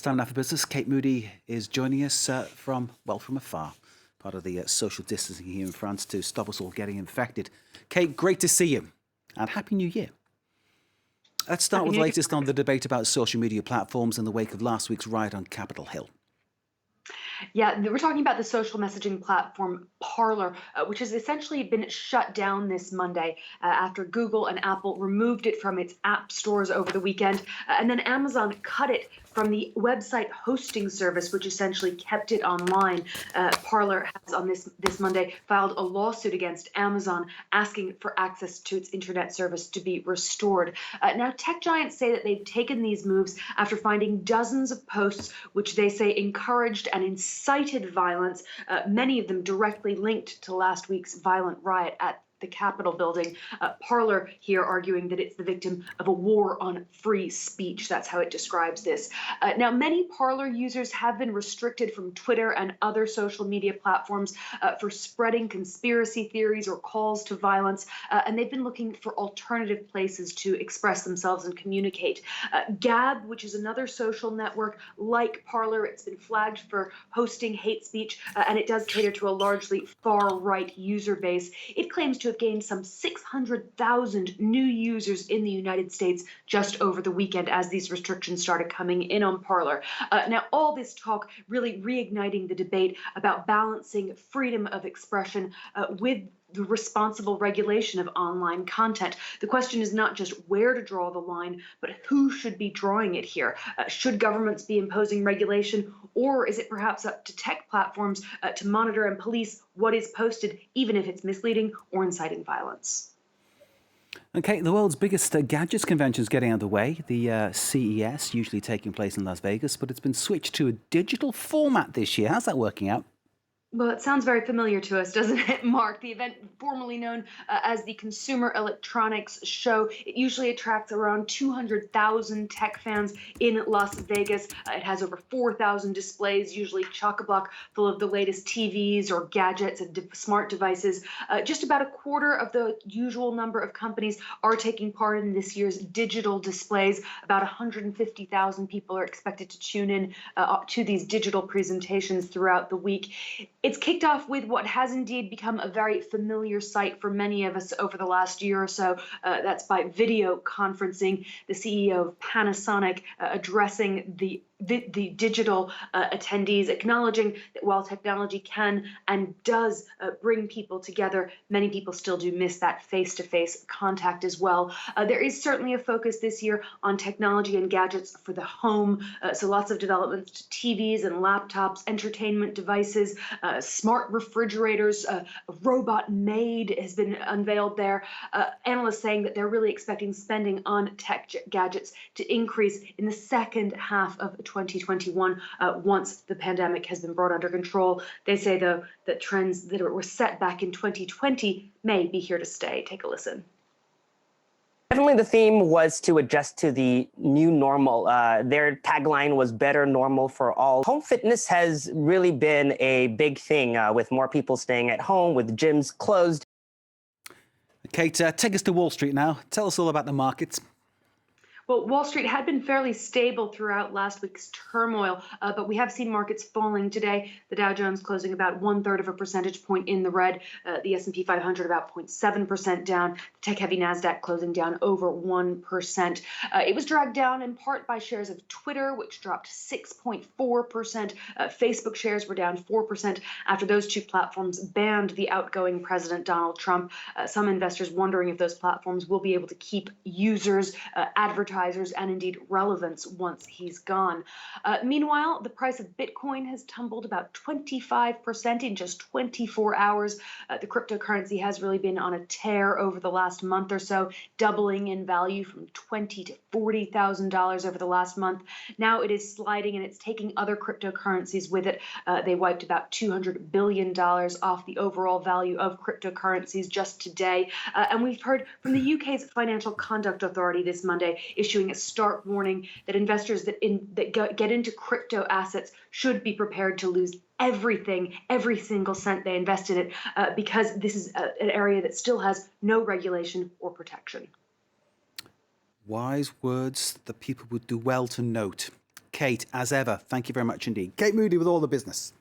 It's time now for business. Kate Moody is joining us from afar, part of the social distancing here in France to stop us all getting infected. Kate, great to see you, and Happy New Year. Let's start with the latest on the debate about social media platforms in the wake of last week's riot on Capitol Hill. Yeah, we're talking about the social messaging platform Parler, which has essentially been shut down this Monday after Google and Apple removed it from its app stores over the weekend. And then Amazon cut it from the website hosting service, which essentially kept it online. Parler has on this Monday filed a lawsuit against Amazon asking for access to its internet service to be restored. Now, tech giants say that they've taken these moves after finding dozens of posts which they say encouraged and incited violence, many of them directly linked to last week's violent riot at the Capitol building. Parler here arguing that it's the victim of a war on free speech. That's how it describes this. Now, many Parler users have been restricted from Twitter and other social media platforms for spreading conspiracy theories or calls to violence, and they've been looking for alternative places to express themselves and communicate. Gab, which is another social network like Parler, it's been flagged for hosting hate speech, and it does cater to a largely far-right user base. It claims to have gained some 600,000 new users in the United States just over the weekend as these restrictions started coming in on Parler. Now, all this talk really reigniting the debate about balancing freedom of expression with the responsible regulation of online content. The question is not just where to draw the line, but who should be drawing it here. Should governments be imposing regulation, or is it perhaps up to tech platforms to monitor and police what is posted, even if it's misleading or inciting violence? Okay, the world's biggest gadgets convention is getting underway. The CES, usually taking place in Las Vegas, but it's been switched to a digital format this year. How's that working out? Well, it sounds very familiar to us, doesn't it, Mark? The event, formerly known as the Consumer Electronics Show, it usually attracts around 200,000 tech fans in Las Vegas. It has over 4,000 displays, usually chock-a-block full of the latest TVs or gadgets and smart devices. Just about a quarter of the usual number of companies are taking part in this year's digital displays. About 150,000 people are expected to tune in to these digital presentations throughout the week. It's kicked off with what has indeed become a very familiar sight for many of us over the last year or so. That's by video conferencing. The CEO of Panasonic addressing the digital attendees, acknowledging that while technology can and does bring people together, many people still do miss that face-to-face contact as well. There is certainly a focus this year on technology and gadgets for the home, so lots of developments to TVs and laptops, entertainment devices, smart refrigerators, a robot maid has been unveiled there. Analysts saying that they're really expecting spending on tech gadgets to increase in the second half of 2021 once the pandemic has been brought under control. They say, though, that trends that were set back in 2020 may be here to stay. Take a listen. Definitely the theme was to adjust to the new normal. Their tagline was better normal for all. Home fitness has really been a big thing with more people staying at home, with gyms closed. Kate, take us to Wall Street now. Tell us all about the markets. Well, Wall Street had been fairly stable throughout last week's turmoil, but we have seen markets falling today. The Dow Jones closing about 1/3 of a percentage point in the red. The S&P 500 about 0.7% down. The tech-heavy Nasdaq closing down over 1%. It was dragged down in part by shares of Twitter, which dropped 6.4%. Facebook shares were down 4% after those two platforms banned the outgoing President Donald Trump. Some investors wondering if those platforms will be able to keep users, advertisers, and indeed relevance once he's gone. Meanwhile, the price of Bitcoin has tumbled about 25% in just 24 hours. The cryptocurrency has really been on a tear over the last month or so, doubling in value from $20,000 to $40,000 over the last month. Now it is sliding, and it's taking other cryptocurrencies with it. They wiped about $200 billion off the overall value of cryptocurrencies just today. And we've heard from the UK's Financial Conduct Authority this Monday issuing a stark warning that investors that get into crypto assets should be prepared to lose everything, every single cent they invest in it, because this is an area that still has no regulation or protection. Wise words that people would do well to note. Kate, as ever, thank you very much indeed. Kate Moody with all the business.